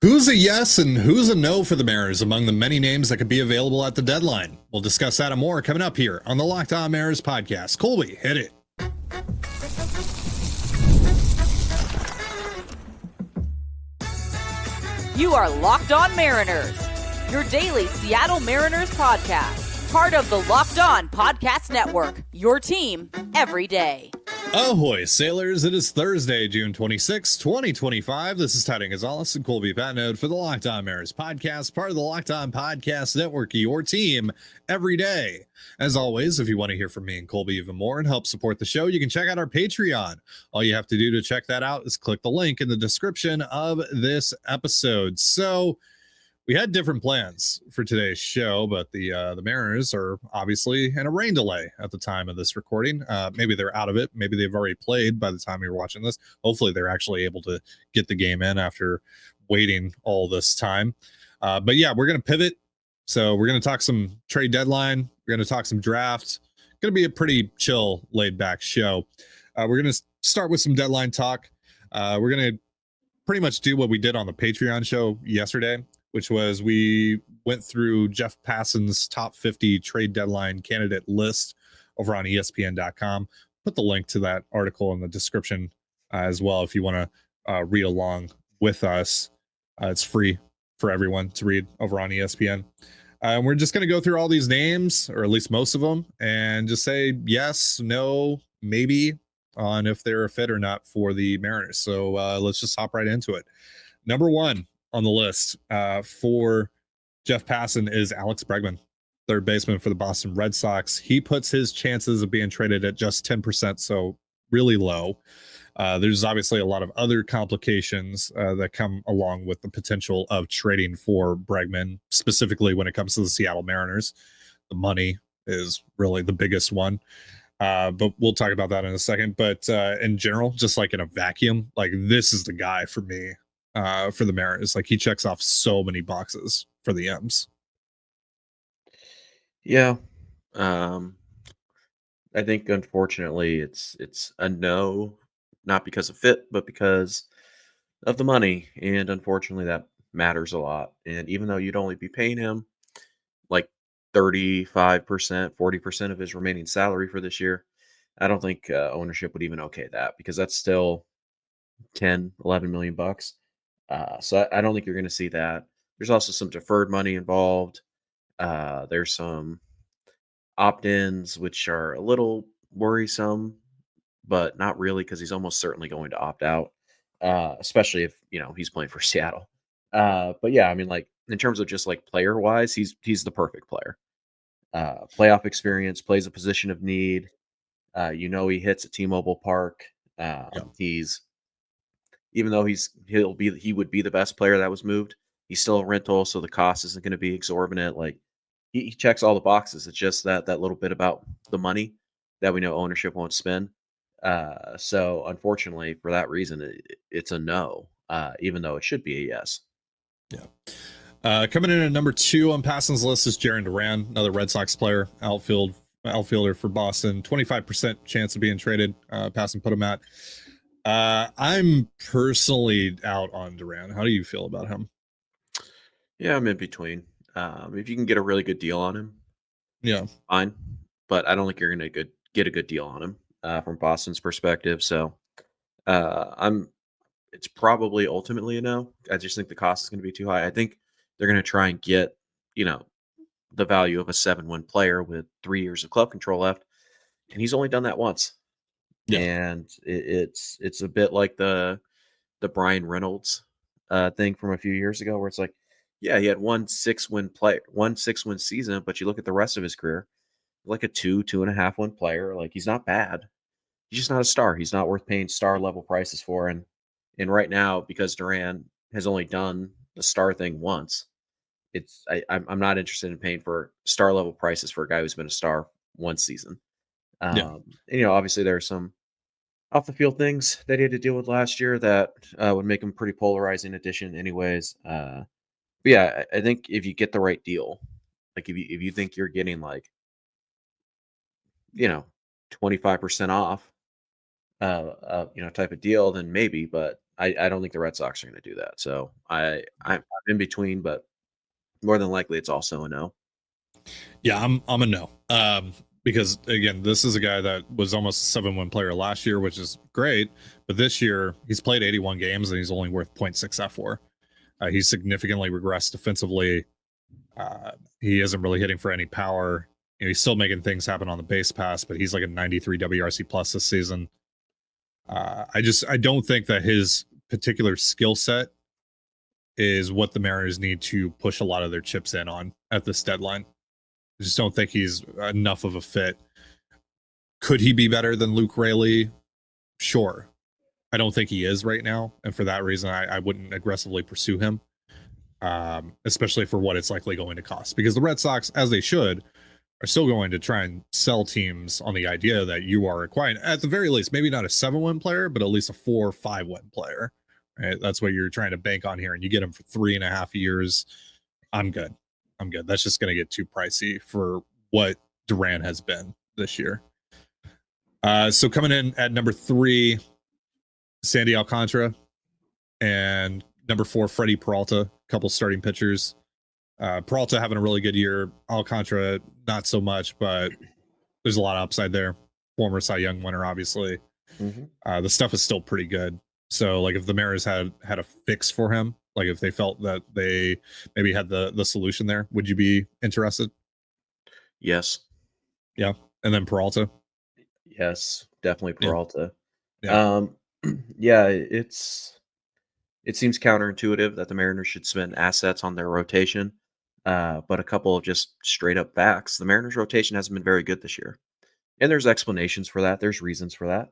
Who's a yes and who's a no for the Mariners among the many names that could be available at the deadline? We'll discuss that and more coming up here on the Locked On Mariners podcast. Colby, hit it. You are Locked On Mariners, your daily Seattle Mariners podcast, part of the Locked On Podcast Network, your team every day. Ahoy, sailors. It is Thursday, June 26, 2025. This is Teddy Gonzalez and Colby Patnode for the Locked On Mariners podcast, part of the Locked On Podcast Network, your team every day. As always, if you want to hear from me and Colby even more and help support the show, you can check out our Patreon. All you have to do to check that out is click the link in the description of this episode. So, we had different plans for today's show, but the Mariners are obviously in a rain delay at the time of this recording. Maybe they're out of it. Maybe they've already played by the time you're watching this. Hopefully, they're actually able to get the game in after waiting all this time. But yeah, we're going to pivot. So we're going to talk some trade deadline. We're going to talk some draft. Going to be a pretty chill, laid back show. We're going to start with some deadline talk. We're going to pretty much do what we did on the Patreon show yesterday, which was we went through Jeff Passan's top 50 trade deadline candidate list over on ESPN.com. Put the link to that article in the description as well if you want to read along with us. It's free for everyone to read over on ESPN. We're just going to go through all these names, or at least most of them, and just say yes, no, maybe on if they're a fit or not for the Mariners. So let's just hop right into it. Number one on the list for Jeff Passan is Alex Bregman, third baseman for the Boston Red Sox. He puts his chances of being traded at just 10%, so really low. There's obviously a lot of other complications that come along with the potential of trading for Bregman, specifically when it comes to the Seattle Mariners. The money is really the biggest one. But we'll talk about that in a second. But in general, just like in a vacuum, like this is the guy for me. For the Mariners, like he checks off so many boxes for the M's. Yeah, I think unfortunately it's a no, not because of fit, but because of the money, and unfortunately that matters a lot. And even though you'd only be paying him like 35%, 40% of his remaining salary for this year, I don't think ownership would even okay that because that's still 10, 11 million bucks. So I don't think you're going to see that. There's also some deferred money involved. There's some opt-ins, which are a little worrisome, but not really because he's almost certainly going to opt out, especially if he's playing for Seattle. But yeah, I mean, like in terms of just like player wise, he's the perfect player. Playoff experience, plays a position of need. He hits at T-Mobile Park. He's even though he would be the best player that was moved. He's still a rental, so the cost isn't going to be exorbitant. Like he checks all the boxes. It's just that little bit about the money that we know ownership won't spend. So unfortunately, for that reason, it's a no. Even though it should be a yes. Yeah. Coming in at number 2 on Passan's list is Jarren Duran, another Red Sox player, outfielder for Boston. 25% chance of being traded. Passan put him at. I'm personally out on Duran. How do you feel about him? Yeah, I'm in between. If you can get a really good deal on him, yeah, fine. But I don't think you're going to get a good deal on him from Boston's perspective. So it's probably ultimately a no. I just think the cost is going to be too high. I think they're going to try and get, the value of a 7-win player with 3 years of club control left. And he's only done that once. Yeah. And it's a bit like the Brian Reynolds thing from a few years ago, where it's like, yeah, he had one 6-win season, but you look at the rest of his career, like a 2.5 win player. Like he's not bad. He's just not a star. He's not worth paying star level prices for. And right now, because Duran has only done the star thing once, I'm not interested in paying for star level prices for a guy who's been a star one season. And, obviously there are some off the field things that he had to deal with last year that would make him pretty polarizing addition anyways. But yeah, I think if you get the right deal, like if you think you're getting like, 25% off, type of deal, then maybe, but I don't think the Red Sox are going to do that. So I'm in between, but more than likely it's also a no. Yeah, I'm a no. Because again, this is a guy that was almost a 7-win player last year, which is great. But this year, he's played 81 games and he's only worth 0.6 F4. He's significantly regressed defensively. He isn't really hitting for any power. He's still making things happen on the base pass, but he's like a 93 WRC plus this season. I don't think that his particular skill set is what the Mariners need to push a lot of their chips in on at this deadline. I just don't think he's enough of a fit. Could he be better than Luke Raley? Sure. I don't think he is right now. And for that reason, I wouldn't aggressively pursue him, especially for what it's likely going to cost. Because the Red Sox, as they should, are still going to try and sell teams on the idea that you are acquiring, at the very least, maybe not a 7-win player, but at least a 4 or 5-win player. Right? That's what you're trying to bank on here. And you get him for 3.5 years. I'm good. That's just going to get too pricey for what Duran has been this year. So coming in at number 3, Sandy Alcantara, and number 4, Freddie Peralta, a couple starting pitchers. Peralta having a really good year. Alcantara, not so much, but there's a lot of upside there. Former Cy Young winner, obviously. Mm-hmm. The stuff is still pretty good. So, like, if the Mariners had a fix for him, like if they felt that they maybe had the solution there, would you be interested? Yes. Yeah. And then Peralta? Yes, definitely Peralta. Yeah. Yeah, it seems counterintuitive that the Mariners should spend assets on their rotation. But a couple of just straight up facts. The Mariners rotation hasn't been very good this year. And there's explanations for that. There's reasons for that.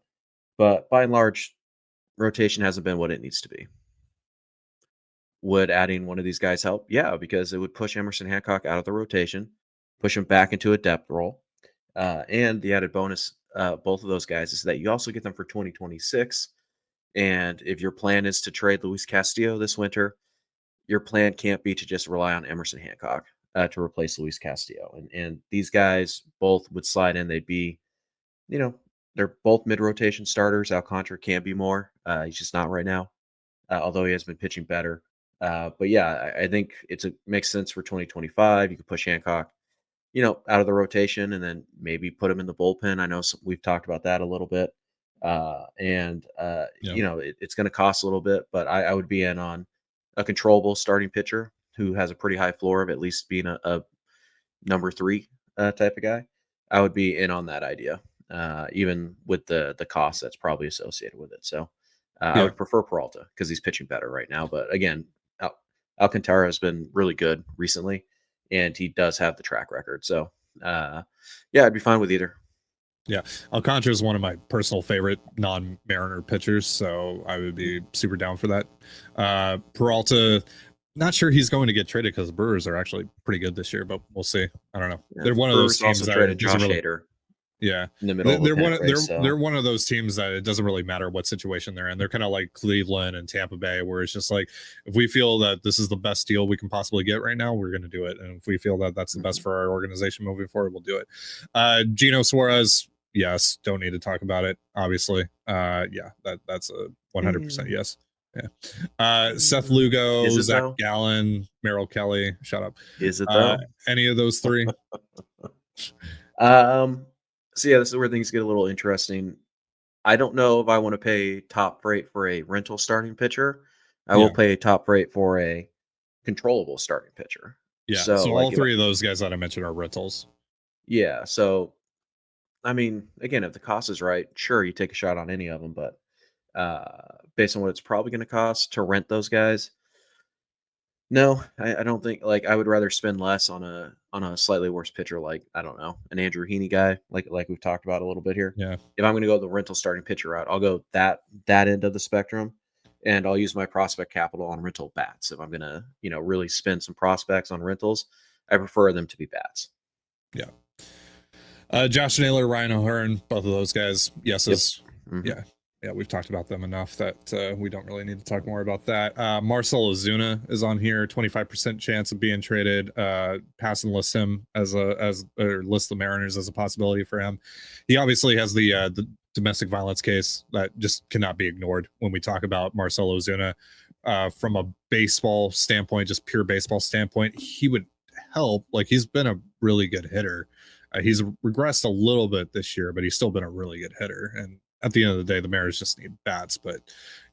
But by and large, rotation hasn't been what it needs to be. Would adding one of these guys help? Yeah, because it would push Emerson Hancock out of the rotation, push him back into a depth role. And the added bonus, both of those guys, is that you also get them for 2026. And if your plan is to trade Luis Castillo this winter, your plan can't be to just rely on Emerson Hancock to replace Luis Castillo. And these guys both would slide in. They'd be, they're both mid-rotation starters. Alcantara can be more. He's just not right now, although he has been pitching better. But yeah, I think makes sense for 2025. You could push Hancock, out of the rotation and then maybe put him in the bullpen. I know we've talked about that a little bit. It's going to cost a little bit, but I would be in on a controllable starting pitcher who has a pretty high floor of at least being a number 3 type of guy. I would be in on that idea, even with the cost that's probably associated with it. So I would prefer Peralta because he's pitching better right now. But again, Alcantara has been really good recently, and he does have the track record. So I'd be fine with either. Yeah, Alcantara is one of my personal favorite non-Mariner pitchers, so I would be super down for that. Peralta, not sure he's going to get traded because the Brewers are actually pretty good this year, but we'll see. I don't know. Yeah, they're one of those teams also that traded Josh Hader. Yeah, in the middle. They're one of those teams that it doesn't really matter what situation they're in. They're kind of like Cleveland and Tampa Bay, where it's just like, if we feel that this is the best deal we can possibly get right now, we're going to do it, and if we feel that that's the best for our organization moving forward, we'll do it. Gino Suarez, yes, don't need to talk about it. Obviously, that's a 100% yes. Yeah. Seth Lugo, Zach Gallen, Merrill Kelly. Shut up. Is it though? Any of those 3? So yeah, this is where things get a little interesting. I don't know if I want to pay top rate for a rental starting pitcher. I will pay top rate for a controllable starting pitcher. Yeah. So all 3 of those guys that I mentioned are rentals. Yeah. So, I mean, again, if the cost is right, sure, you take a shot on any of them. But based on what it's probably going to cost to rent those guys, no, I don't think. Like, I would rather spend less on a slightly worse pitcher, like, I don't know, an Andrew Heaney guy, like we've talked about a little bit here. Yeah. If I'm going to go the rental starting pitcher route, I'll go that end of the spectrum, and I'll use my prospect capital on rental bats. If I'm going to, really spend some prospects on rentals, I prefer them to be bats. Yeah. Josh Naylor, Ryan O'Hearn, both of those guys, yeses. Yep. Mm-hmm. Yeah, we've talked about them enough that we don't really need to talk more about that. Marcell Ozuna is on here, 25% chance of being traded. Passan lists him lists the Mariners as a possibility for him. He obviously has the domestic violence case that just cannot be ignored when we talk about Marcell Ozuna. From a baseball standpoint, just pure baseball standpoint, he would help. Like, he's been a really good hitter. He's regressed a little bit this year, but he's still been a really good hitter. And at the end of the day, the Mariners just need bats. But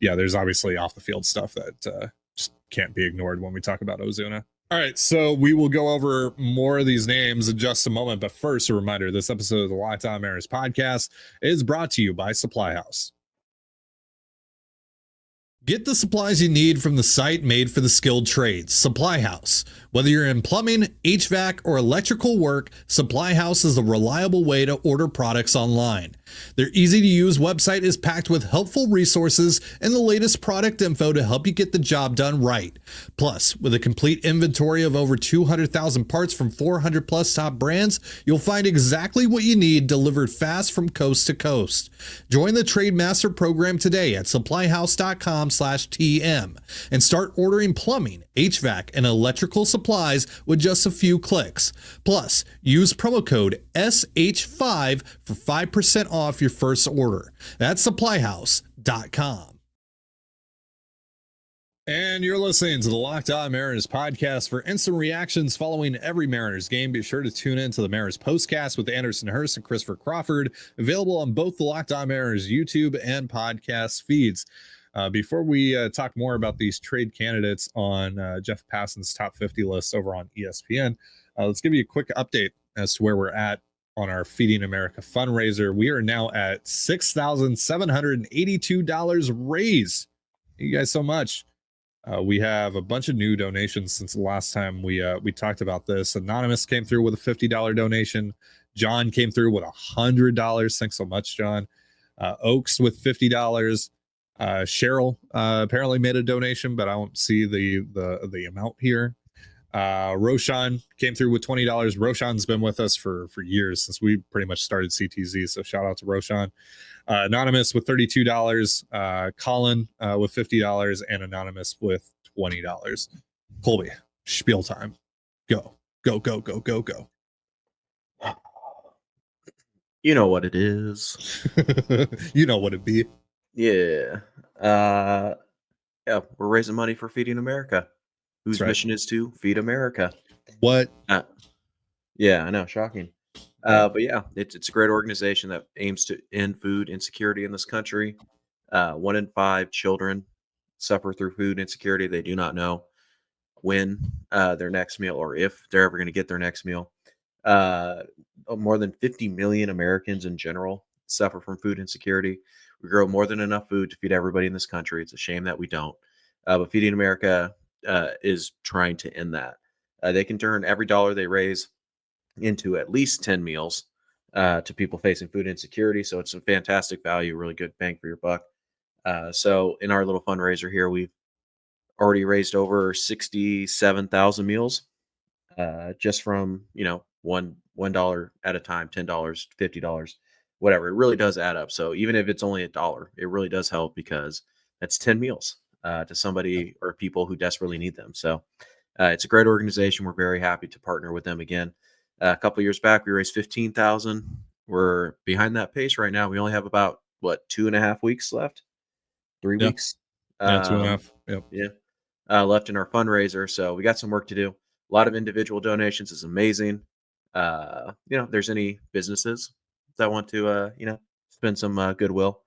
yeah, there's obviously off the field stuff that just can't be ignored when we talk about Ozuna. All right, so we will go over more of these names in just a moment. But first, a reminder, this episode of the Locked On Mariners podcast is brought to you by Supply House. Get the supplies you need from the site made for the skilled trades, Supply House. Whether you're in plumbing, HVAC, or electrical work, Supply House is a reliable way to order products online. Their easy-to-use website is packed with helpful resources and the latest product info to help you get the job done right. Plus, with a complete inventory of over 200,000 parts from 400 plus top brands, you'll find exactly what you need delivered fast from coast to coast. Join the Trade Master program today at supplyhouse.com/TM and start ordering plumbing, HVAC, and electrical supplies with just a few clicks. Plus, use promo code SH5 for 5% off your first order. That's supplyhouse.com. And you're listening to the Locked On Mariners podcast. For instant reactions following every Mariners game, be sure to tune in to the Mariners postcast with Anderson Hurst and Christopher Crawford, available on both the Locked On Mariners YouTube and podcast feeds. Before we talk more about these trade candidates on Jeff Passan's top 50 list over on ESPN, let's give you a quick update as to where we're at on our Feeding America fundraiser. We are now at $6,782 raised. Thank you guys so much. We have a bunch of new donations since the last time we talked about this. Anonymous came through with a $50 donation. John came through with $100. Thanks so much, John. Oaks with $50. Cheryl apparently made a donation, but I don't see the amount here. Roshan came through with $20. Roshan's been with us for years, since we pretty much started CTZ, so shout out to Roshan. Anonymous with $32, Colin with $50, and Anonymous with $20. Colby, spiel time. Go. You know what it is. You know what it be. Yeah. Yeah, we're raising money for Feeding America, whose mission is to feed America. What? Yeah, I know, shocking. But yeah, it's a great organization that aims to end food insecurity in this country. 1 in 5 children suffer through food insecurity. They do not know when their next meal, or if they're ever going to get their next meal. More than 50 million Americans in general suffer from food insecurity. We grow more than enough food to feed everybody in this country. It's a shame that we don't. But Feeding America is trying to end that. They can turn every dollar they raise into at least 10 meals to people facing food insecurity. So it's a fantastic value, really good bang for your buck. So in our little fundraiser here, we've already raised over 67,000 meals just from, $1 at a time, $10, $50, whatever. It really does add up. So even if it's only $1, it really does help, because that's 10 meals to somebody or people who desperately need them. So it's a great organization. We're very happy to partner with them again. A couple of years back, we raised 15,000. We're behind that pace right now. We only have about 2.5 weeks left, 3 weeks. Yeah, 2.5. Yep. Yeah, left in our fundraiser. So we got some work to do. A lot of individual donations is amazing. If there's any businesses that want to, spend some goodwill,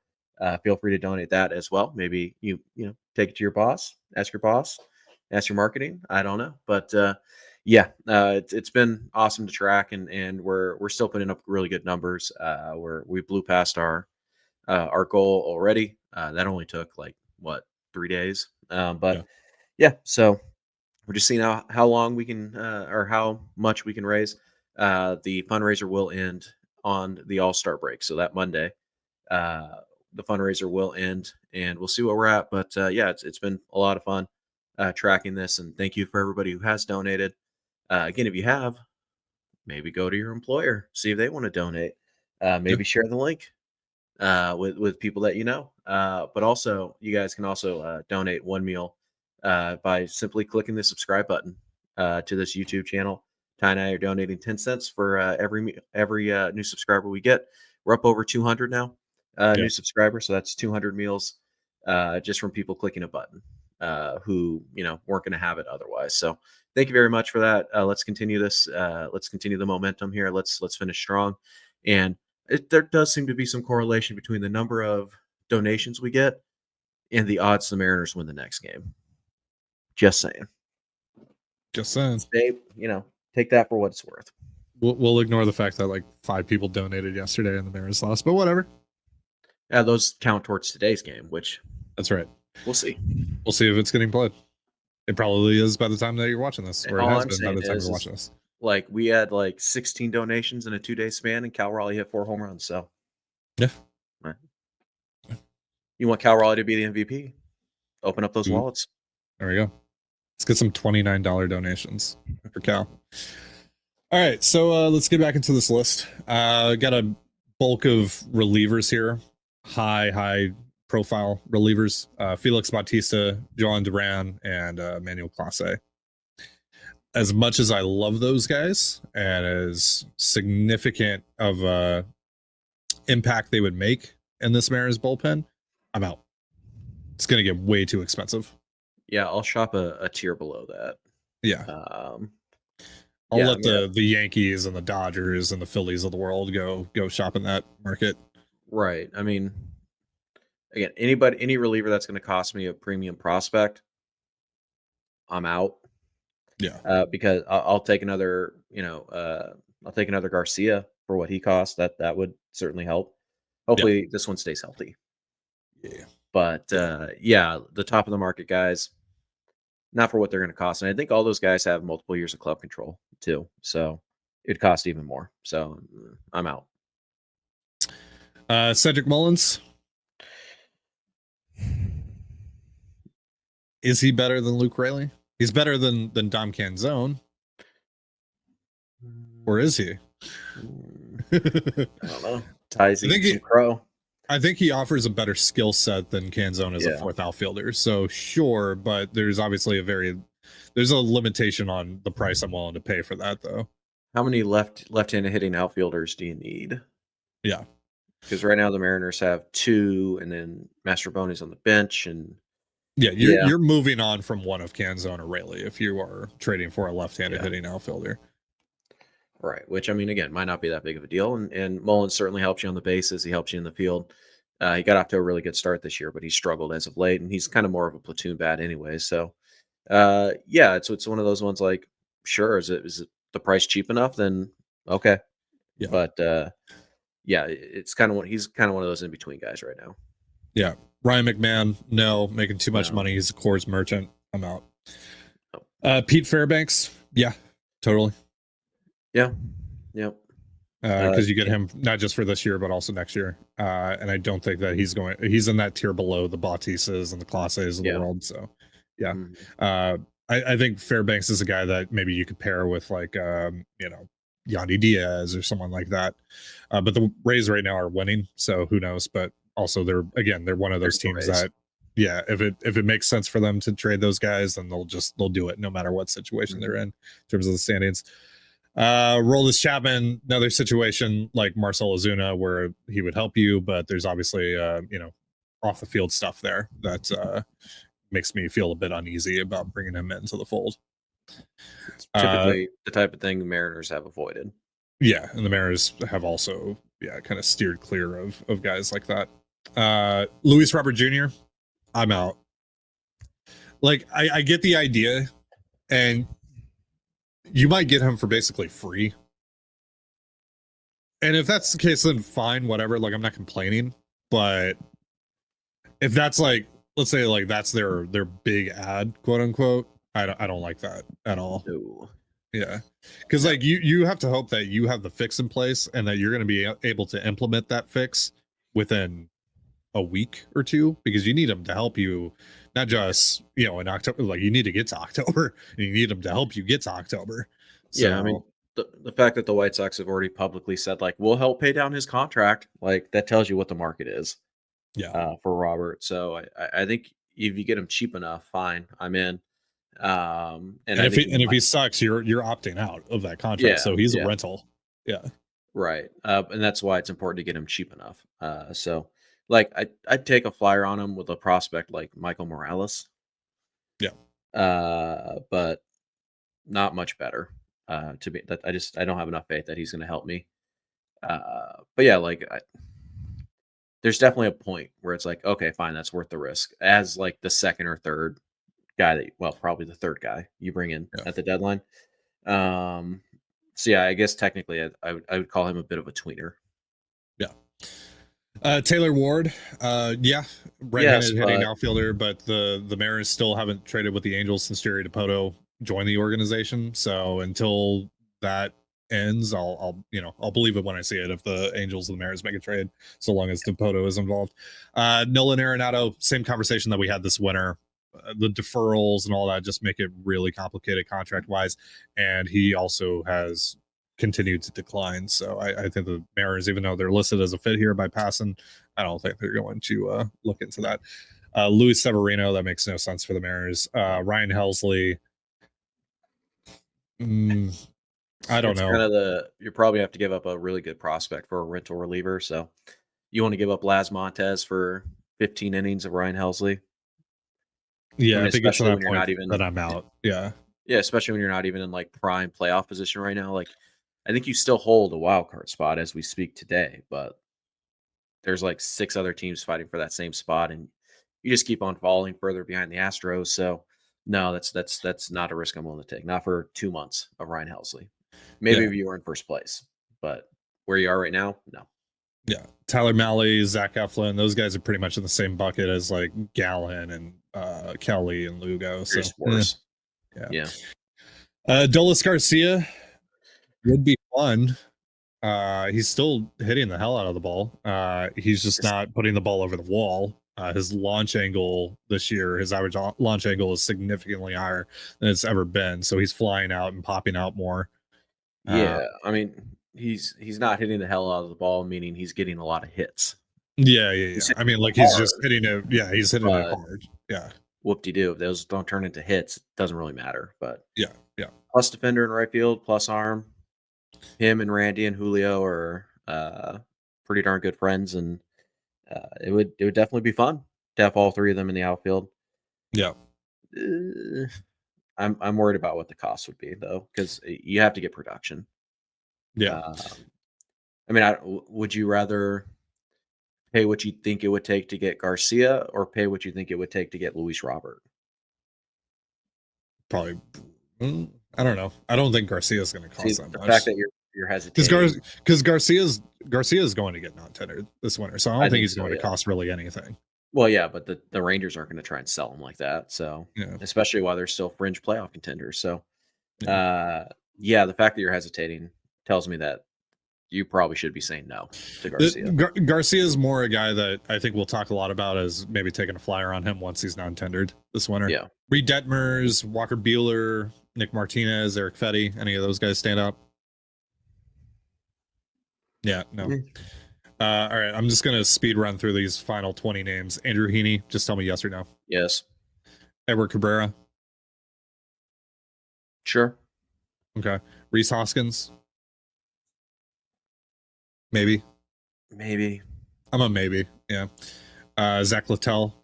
feel free to donate that as well. Maybe you take it to your boss, ask your marketing. I don't know, but it's been awesome to track, and we're still putting up really good numbers. We blew past our goal already. That only took 3 days. So we're just seeing how long we can or how much we can raise. The fundraiser will end on the All-Star break, so that Monday, the fundraiser will end, and we'll see what we're at. But it's been a lot of fun tracking this, and thank you for everybody who has donated. Again, if you have, maybe go to your employer, see if they want to donate. Maybe share the link with people that you know. But also, you guys can also donate one meal by simply clicking the subscribe button to this YouTube channel. Ty and I are donating 10 cents for every new subscriber we get. We're up over 200 now. new subscriber. So that's 200 meals just from people clicking a button who, weren't going to have it otherwise. So thank you very much for that. Let's continue this. Let's continue the momentum here. Let's finish strong. And there does seem to be some correlation between the number of donations we get and the odds the Mariners win the next game. Just saying. Just saying. Take that for what it's worth. We'll ignore the fact that like 5 people donated yesterday and the Mariners lost, but whatever. Yeah, those count towards today's game, which that's right. We'll see. We'll see if it's getting played. It probably is by the time that you're watching this, or it has been by the time you're watching this. Like we had like 16 donations in a 2-day span, and Cal Raleigh hit 4 home runs. So yeah. Right. You want Cal Raleigh to be the MVP? Open up those wallets. There we go. Let's get some $29 donations for Cal. All right, so let's get back into this list. Got a bulk of relievers here. High profile relievers. Felix Bautista, Joan Duran, and Manuel Clase. As much as I love those guys and as significant of impact they would make in this Mariners bullpen, I'm out. It's going to get way too expensive. Yeah, I'll shop a tier below that. Yeah. I'll let the Yankees and the Dodgers and the Phillies of the world go shop in that market. Right. I mean, again, any reliever that's going to cost me a premium prospect, I'm out. Yeah. Because I'll take another, I'll take another Garcia for what he costs. That would certainly help. Hopefully this one stays healthy. Yeah. But the top of the market guys, not for what they're going to cost. And I think all those guys have multiple years of club control too. So it'd cost even more. So I'm out. Cedric Mullins. Is he better than Luke Raley? He's better than Dom Canzone. Or is he? I don't know. Ties some crow. I think he offers a better skill set than Canzone as a fourth outfielder. So sure, but there's obviously there's a limitation on the price I'm willing to pay for that though. How many left-handed hitting outfielders do you need? Yeah. Because right now the Mariners have 2, and then Mastrobuoni's on the bench, and you're moving on from one of Canzone or Raley if you are trading for a left-handed hitting outfielder. Right, which I mean, again, might not be that big of a deal. And Mullins certainly helps you on the bases. He helps you in the field. He got off to a really good start this year, but he struggled as of late, and he's kind of more of a platoon bat anyway. So, it's one of those ones. Like, sure, is it the price cheap enough? Then okay, yeah. But it's kind of he's kind of one of those in between guys right now. Yeah, Ryan McMahon, no, making too much money. He's a Coors merchant. I'm out. Pete Fairbanks, yeah, totally. Yeah. Yep. Because you get him not just for this year, but also next year. And I don't think that he's in that tier below the Bautistas and the Clases of the world. So, yeah. Mm-hmm. I think Fairbanks is a guy that maybe you could pair with like, Yandy Diaz or someone like that. But the Rays right now are winning. So who knows? But also they're one of those teams that, if it makes sense for them to trade those guys, then they'll do it no matter what situation they're in terms of the standings. Roldis Chapman, another situation like Marcell Ozuna where he would help you, but there's obviously off the field stuff there that makes me feel a bit uneasy about bringing him into the fold. It's typically the type of thing the Mariners have avoided. Yeah, and the Mariners have also kind of steered clear of guys like that. Luis Robert Jr., I'm out. Like I get the idea, and you might get him for basically free. And if that's the case, then fine, whatever. Like, I'm not complaining. But if that's like, let's say like that's their big ad, quote unquote, I don't like that at all. No. Yeah. Because like you have to hope that you have the fix in place and that you're going to be able to implement that fix within a week or two, because you need them to help you. Not just, in October, like you need to get to October and you need them to help you get to October. So, yeah, I mean, the fact that the White Sox have already publicly said, like, we'll help pay down his contract, like that tells you what the market is for Robert. So I think if you get him cheap enough, fine, I'm in. And if he sucks, you're opting out of that contract. So he's a rental. Yeah. Right. And that's why it's important to get him cheap enough. So Like I'd take a flyer on him with a prospect like Michael Morales. Yeah. But not much better. To be that I don't have enough faith that he's going to help me. But yeah, there's definitely a point where it's like, okay, fine, that's worth the risk. As like the second or third guy probably the third guy you bring in Yeah. at the deadline. So yeah, I guess technically I would call him a bit of a tweener. Yeah. Taylor Ward, yeah, Yes, right-handed hitting but outfielder, but the Mariners still haven't traded with the Angels since Jerry DiPoto joined the organization. So until that ends, I'll believe it when I see it if the Angels and the Mariners make a trade, so long as DiPoto is involved. Nolan Arenado, same conversation that we had this winter. The deferrals and all that just make it really complicated contract wise, and he also has continued to decline. So I think the Mariners, even though they're listed as a fit here by Passan, I don't think they're going to look into that. Luis Severino, that makes no sense for the Mariners. Ryan Helsley, I don't it's know. kind of you probably have to give up a really good prospect for a rental reliever. So you want to give up Las Montez for 15 innings of Ryan Helsley? I Yeah, mean, if it gets to especially that when you're point, not even then I'm out. Yeah. yeah, especially when you're not even in like prime playoff position right now. Like, I think you still hold a wild card spot as we speak today, but there's like 6 other teams fighting for that same spot, and you just keep on falling further behind the Astros. So, no, that's not a risk I'm willing to take. Not for 2 months of Ryan Helsley. Maybe Yeah. if you were in first place, but where you are right now, no. Yeah. Tyler Malley, Zach Eflin, those guys are pretty much in the same bucket as like Gallen and Kelly and Lugo. You're So just worse. yeah. Yeah. Dolis Garcia would be fun. He's still hitting the hell out of the ball. He's just Just not putting the ball over the wall. His launch angle this year, his average launch angle is significantly higher than it's ever been. So he's flying out and popping out more. Uh, yeah. I mean, he's not hitting the hell out of the ball, meaning he's getting a lot of hits. yeah. He's I mean, hitting like it he's just hard, hitting it. Yeah, he's hitting it but hard. Yeah, whoop-de-doo. If those don't turn into hits, it doesn't really matter. But yeah. plus defender in right field, plus arm. Him and Randy and Julio are pretty darn good friends, and it would definitely be fun to have all 3 of them in the outfield. Yeah. Uh, I'm worried about what the cost would be though, because you have to get production. Yeah. Um, I mean, would you rather pay what you think it would take to get Garcia, or pay what you think it would take to get Luis Robert? Probably. I don't know. I don't think Garcia's going to See, cost that the much fact that you're hesitating, because Garcia's going to get non-tendered this winter, so I don't I think think he's so. going to Yeah. cost really anything. Well, yeah, but the Rangers aren't going to try and sell him like that. So, Yeah. especially while they're still fringe playoff contenders. So, Yeah. yeah, the fact that you're hesitating tells me that you probably should be saying no to Garcia. Garcia is more a guy that I think we'll talk a lot about as maybe taking a flyer on him once he's non-tendered this winter. Yeah. Reed Detmers, Walker Buehler, Nick Martinez, Eric Fetty, any of those guys stand out? Yeah, no. All right, I'm just gonna speed run through these final 20 names. Andrew Heaney, just tell me yes or no. Yes. Edward Cabrera, Sure. okay. Reese Hoskins, maybe. Maybe. I'm a maybe. Yeah. Zach Littell,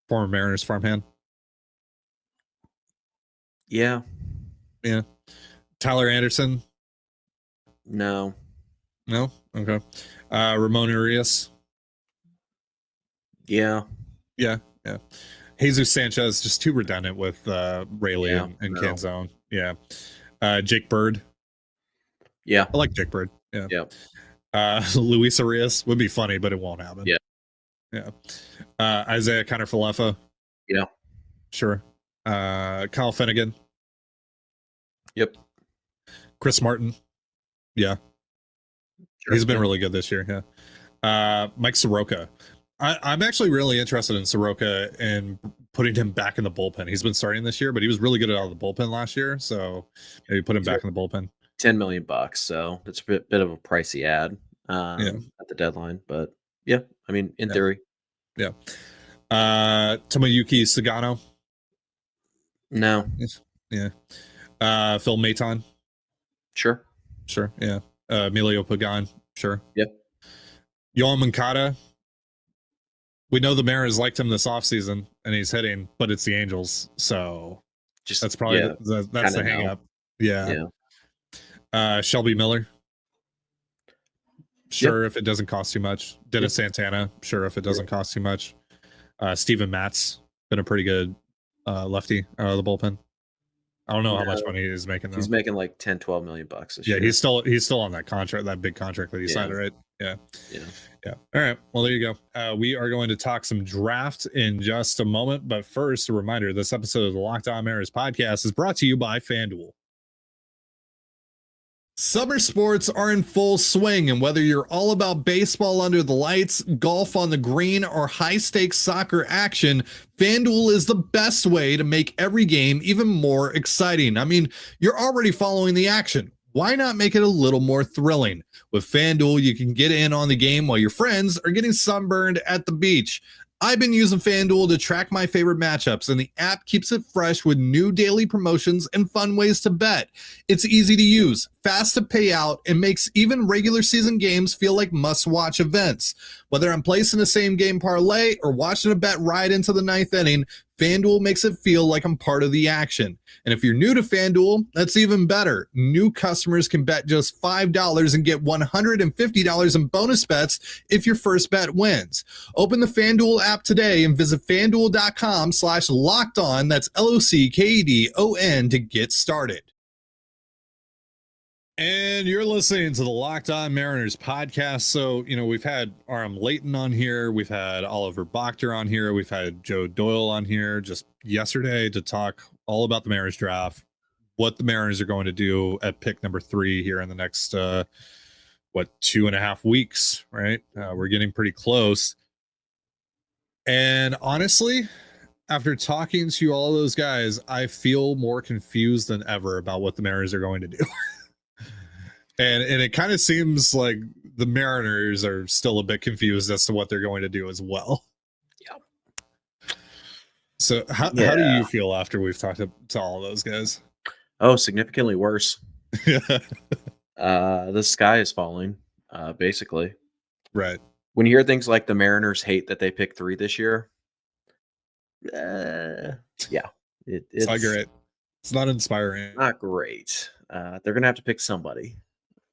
former Mariners farmhand. Yeah. Yeah. Tyler Anderson, No. no. Okay. Ramon Urias, Yeah. yeah. Jesus Sanchez, just too redundant with Rayleigh Yeah. and No. Canzone. Yeah. Jake Bird, Yeah. I like Jake Bird. Yeah. Yeah. Luis Arias would be funny, but it won't happen. Yeah. Yeah. Isaiah Kiner-Falefa. Yeah. Sure. Kyle Finnegan. Yep. Chris Martin. Yeah. Sure. He's been Yeah. really good this year. Yeah. Mike Soroka. I'm actually really interested in Soroka and putting him back in the bullpen. He's been starting this year, but he was really good out of the bullpen last year. So maybe put him back in the bullpen. $10 million, so it's a bit of a pricey ad at the deadline. But yeah, I mean, in theory. Yeah. Tomoyuki Sagano. No. Yeah. Phil Maton. Sure. Yeah. Emilio Pagan. Sure. Yep. Yohan Moncada. We know the Mariners liked him this offseason, and he's hitting, but it's the Angels, so Just that's probably that's the hang up. Yeah. Shelby Miller. Sure, if it doesn't cost too much. Dennis Santana. Sure, if it doesn't cost too much. Steven Matz, been a pretty good lefty out of the bullpen. I don't know how much money he's making though. He's making like 10, 12 million bucks this year. He's still on that contract, that big contract that he signed, right? Yeah. All right. Well, there you go. We are going to talk some draft in just a moment, but first, a reminder: this episode of the Locked On Mariners podcast is brought to you by FanDuel. Summer sports are in full swing, and whether you're all about baseball under the lights, golf on the green, or high-stakes soccer action, FanDuel is the best way to make every game even more exciting. I mean, you're already following the action. Why not make it a little more thrilling? With FanDuel, you can get in on the game while your friends are getting sunburned at the beach. I've been using FanDuel to track my favorite matchups, and the app keeps it fresh with new daily promotions and fun ways to bet. It's easy to use, fast to pay out, and makes even regular season games feel like must-watch events. Whether I'm placing a same-game parlay or watching a bet ride into the ninth inning, FanDuel makes it feel like I'm part of the action. And if you're new to FanDuel, that's even better. New customers can bet just $5 and get $150 in bonus bets if your first bet wins. Open the FanDuel app today and visit FanDuel.com/lockedon. That's LOCKEDON to get started. And you're listening to the Locked On Mariners podcast. So, we've had Aram Layton on here. We've had Oliver Bochter on here. We've had Joe Doyle on here just yesterday to talk all about the Mariners draft, what the Mariners are going to do at pick number 3 here in the next, 2.5 weeks, right? We're getting pretty close. And honestly, after talking to all of those guys, I feel more confused than ever about what the Mariners are going to do. And it kind of seems like the Mariners are still a bit confused as to what they're going to do as well. Yeah. So how do you feel after we've talked to all of those guys? Oh, significantly worse. Yeah. The sky is falling, basically. Right. When you hear things like the Mariners hate that they picked 3 this year, it's not great. It's not inspiring. Not great. They're going to have to pick somebody.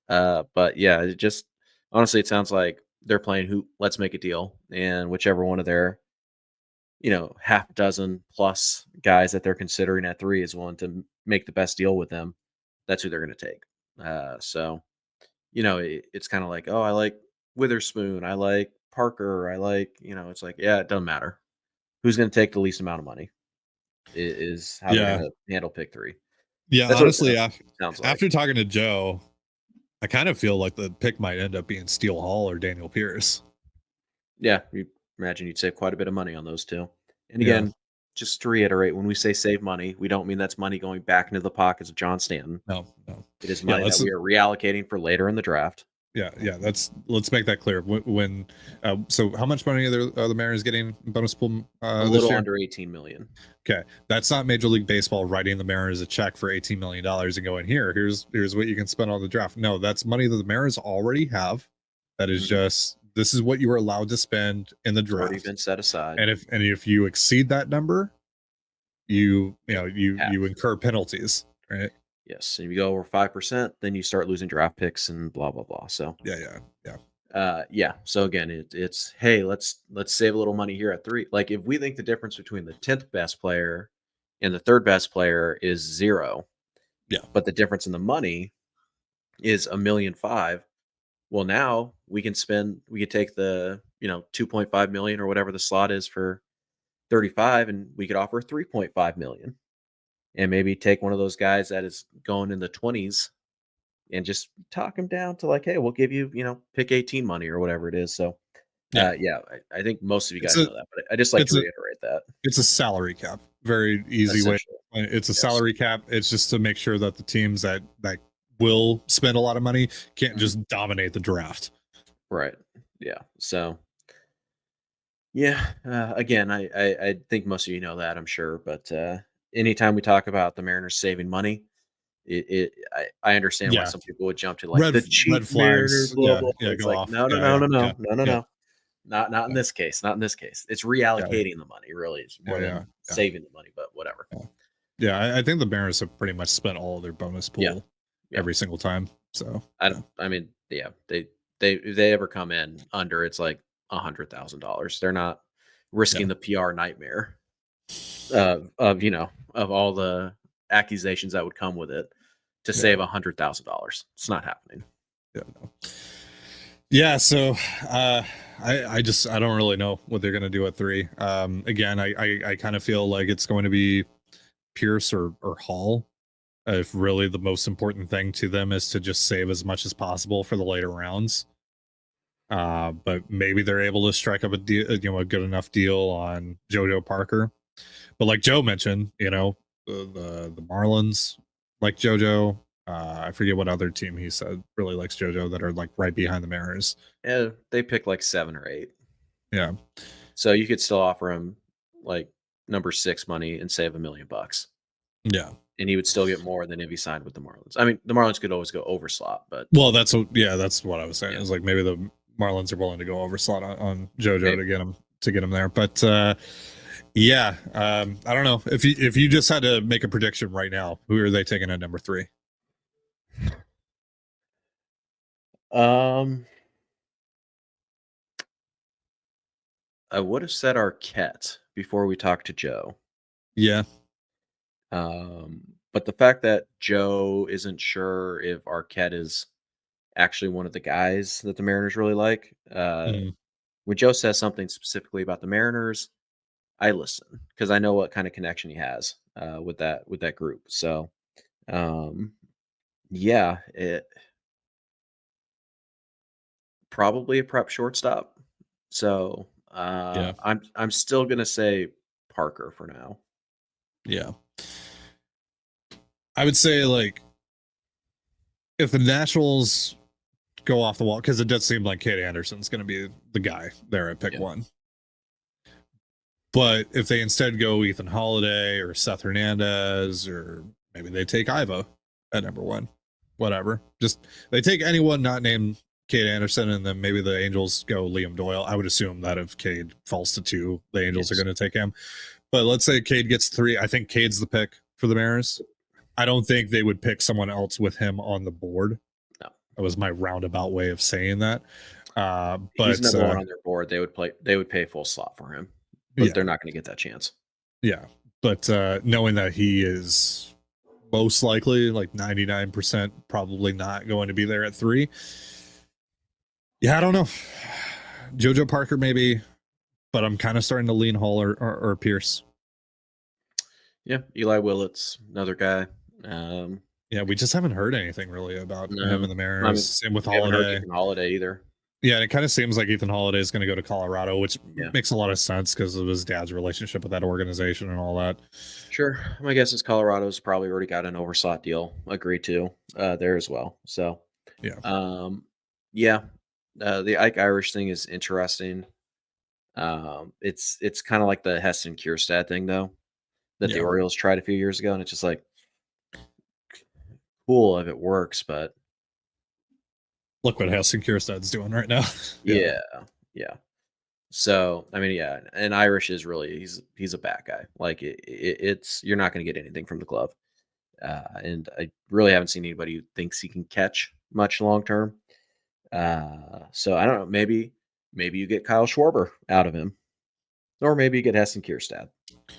But yeah, it sounds like they're playing let's make a deal, and whichever one of their, half dozen plus guys that they're considering at 3 is willing to make the best deal with them. That's who they're going to take. So, it's kind of like, oh, I like Witherspoon. I like Parker. I like, it's like, yeah, it doesn't matter. Who's going to take the least amount of money is how they're going to handle pick 3. Yeah, that's honestly, after talking to Joe, I kind of feel like the pick might end up being Steele Hall or Daniel Pierce. Yeah, you imagine you'd save quite a bit of money on those two. And again, just to reiterate, when we say save money, we don't mean that's money going back into the pockets of John Stanton. No. It is money that we are reallocating for later in the draft. Yeah. Let's make that clear. So how much money are the Mariners getting in bonus pool? A little under $18 million. Okay, that's not Major League Baseball writing the Mariners a check for $18 million and going, here's what you can spend on the draft. No, that's money that the Mariners already have. That is just, this is what you are allowed to spend in the draft. Already been set aside. And if you exceed that number, you incur penalties, right? Yes, and if you go over 5%, then you start losing draft picks and blah blah blah. So yeah. So again, it's hey, let's save a little money here at 3. Like if we think the difference between the 10th best player and the 3rd best player is 0, but the difference in the money is $1.5 million. Well, now we could take the 2.5 million or whatever the slot is for 35, and we could offer 3.5 million. And maybe take one of those guys that is going in the 20s and just talk him down to like, hey, we'll give you, pick 18 money or whatever it is. So, I think most of you guys know that, but I just like to reiterate that. It's a salary cap. Very easy way. It's a salary cap. It's just to make sure that the teams that will spend a lot of money can't just dominate the draft. Right. Yeah. So, again, I think most of you know that, I'm sure, but anytime we talk about the Mariners saving money, I understand why some people would jump to like the cheap red flags. Mariners. Blah, blah. It's go like, off. no. Not in this case. Not in this case. It's reallocating the money. Really, it's more than Yeah. saving the money. But whatever. Yeah, I think the Mariners have pretty much spent all of their bonus pool every single time. So I mean, yeah, they if they ever come in under, it's like $100,000. They're not risking the PR nightmare of of all the accusations that would come with it to save $100,000. It's not happening. Yeah, so I don't really know what they're gonna do at 3. Again, I kind of feel like it's going to be Pierce or Hall. If really the most important thing to them is to just save as much as possible for the later rounds. But maybe they're able to strike up a deal, a good enough deal on JoJo Parker. But like Joe mentioned, the Marlins like JoJo. I forget what other team he said really likes JoJo that are like right behind the Mariners. Yeah, they pick like 7 or 8. Yeah. So you could still offer him like number 6 money and save $1 million. Yeah. And he would still get more than if he signed with the Marlins. I mean, the Marlins could always go over slot, but that's what I was saying. It's like maybe the Marlins are willing to go over slot on JoJo to get him there. But I don't know. If you just had to make a prediction right now, who are they taking at number 3? I would have said Arquette before we talked to Joe. Yeah. But the fact that Joe isn't sure if Arquette is actually one of the guys that the Mariners really like, when Joe says something specifically about the Mariners, I listen because I know what kind of connection he has with that group. So, it probably a prep shortstop. So, I'm still gonna say Parker for now. Yeah. I would say like if the Nationals go off the wall, because it does seem like Cade Anderson's going to be the guy there at pick 1. But if they instead go Ethan Holiday or Seth Hernandez, or maybe they take Iva at number 1, whatever. Just they take anyone not named Cade Anderson, and then maybe the Angels go Liam Doyle. I would assume that if Cade falls to 2, the Angels are going to take him. But let's say Cade gets 3. I think Cade's the pick for the Mariners. I don't think they would pick someone else with him on the board. No, that was my roundabout way of saying that. But he's number 1 on their board. They would pay full slot for him, but they're not going to get that chance. Yeah, but knowing that he is most likely like 99% probably not going to be there at 3. Yeah, I don't know. JoJo Parker maybe, but I'm kind of starting to lean Hall or Pierce. Yeah, Eli Willits, another guy. We just haven't heard anything really about him in the Mariners. Same with Holiday. Ethan Holiday either. Yeah, and it kind of seems like Ethan Holiday is going to go to Colorado, which makes a lot of sense because of his dad's relationship with that organization and all that. Sure. My guess is Colorado's probably already got an overslot deal agreed to there as well. So, the Ike Irish thing is interesting. It's kind of like the Heston Kierstad thing, though, that the Orioles tried a few years ago, and it's just like cool if it works, but look what Heston Kierstad's doing right now. Yeah. So I mean, and Irish is really he's a bad guy. Like it's you're not going to get anything from the glove, and I really haven't seen anybody who thinks he can catch much long term. So I don't know. Maybe you get Kyle Schwarber out of him, or maybe you get Heston Kierstad.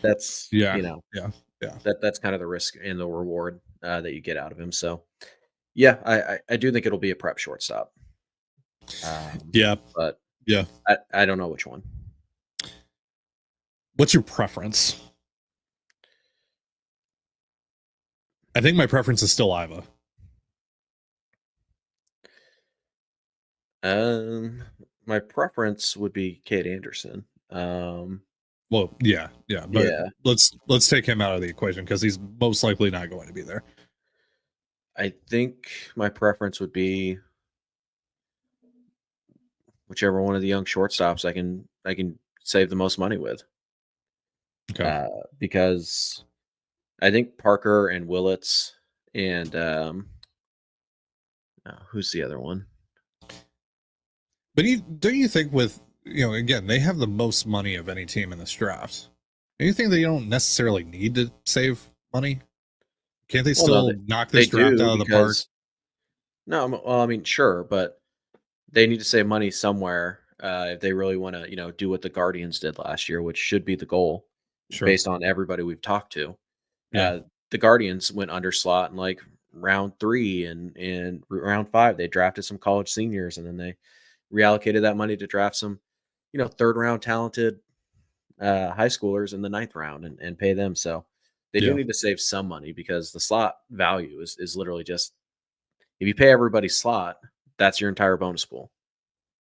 That's that's kind of the risk and the reward that you get out of him. So I do think it'll be a prep shortstop. But I don't know which one. What's your preference? I think my preference is still Iva. My preference would be Cade Anderson. But let's take him out of the equation because he's most likely not going to be there. I think my preference would be whichever one of the young shortstops I can save the most money with. Okay. Because I think Parker and Willits and who's the other one? But don't you think with again, they have the most money of any team in this draft. Do you think they don't necessarily need to save money? Can't they Well, no, still knock they this draft do out of the park? because no, well, I mean, sure, but they need to save money somewhere if they really want to, do what the Guardians did last year, which should be the goal Sure. based on everybody we've talked to. Yeah. The Guardians went under slot in like round 3 and round 5. They drafted some college seniors, and then they reallocated that money to draft some, third round talented high schoolers in the ninth round and pay them. So they do Yeah. need to save some money because the slot value is literally just if you pay everybody slot, that's your entire bonus pool.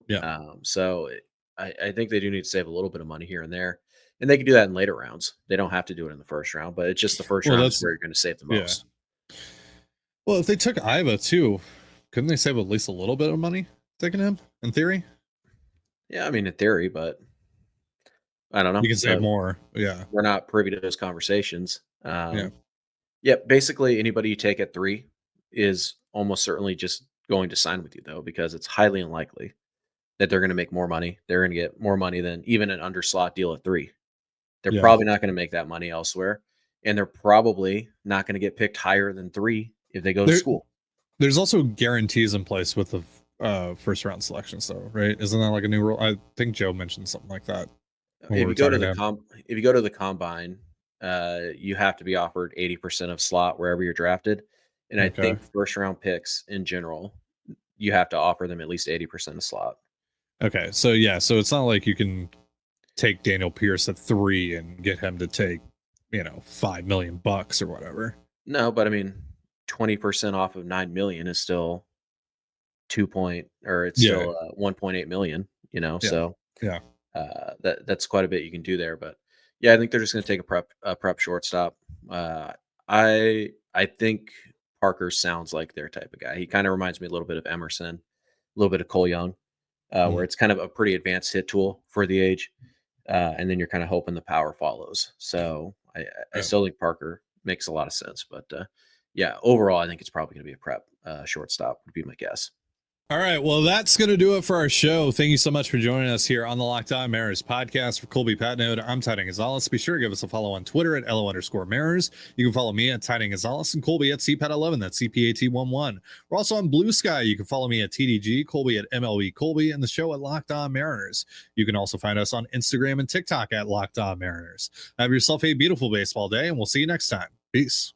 Yeah. So I think they do need to save a little bit of money here and there, and they can do that in later rounds. They don't have to do it in the first round, but it's just the first Well, round is that's where you're going to save the yeah. most. Well, if they took Iva too, couldn't they save at least a little bit of money taking him? In theory, Yeah, I mean, in theory, but I don't you know. can save more. Yeah. We're not privy to those conversations. Yeah. Yeah, basically anybody you take at 3 is almost certainly just going to sign with you, though, because it's highly unlikely that they're going to make more money. They're going to get more money than even an underslot deal at 3. They're Yeah. probably not going to make that money elsewhere, and they're probably not going to get picked higher than 3 if they go to There, school. there's also guarantees in place with the first round selections, though, right? Isn't that like a new rule? I think Joe mentioned something like that when we If were you go to talking to the him. if you go to the combine, you have to be offered 80% of slot wherever you're drafted, and I Okay. think first round picks in general, you have to offer them at least 80% of slot. Okay. So yeah. So it's not like you can take Daniel Pierce at 3 and get him to take, $5 million or whatever. No, but I mean, 20% off of 9 million is still it's Yeah. still 1.8 million, Yeah. so Yeah. that's quite a bit you can do there. But yeah, I think they're just going to take a prep shortstop. I think Parker sounds like their type of guy. He kind of reminds me a little bit of Emerson, a little bit of Cole Young, where Mhm. it's kind of a pretty advanced hit tool for the age, and then you're kind of hoping the power follows. So I Yeah. still think Parker makes a lot of sense. But yeah, overall, I think it's probably going to be a prep shortstop would be my guess. All right. Well, that's going to do it for our show. Thank you so much for joining us here on the Locked On Mariners podcast. For Colby Patnode, I'm Titan Gonzalez. Be sure to give us a follow on Twitter at LO_Mariners. You can follow me at Titan Gonzalez and Colby at CPAT11. That's CPAT11. We're also on Blue Sky. You can follow me at TDG, Colby at MLB Colby, and the show at Locked On Mariners. You can also find us on Instagram and TikTok at Locked On Mariners. Have yourself a beautiful baseball day, and we'll see you next time. Peace.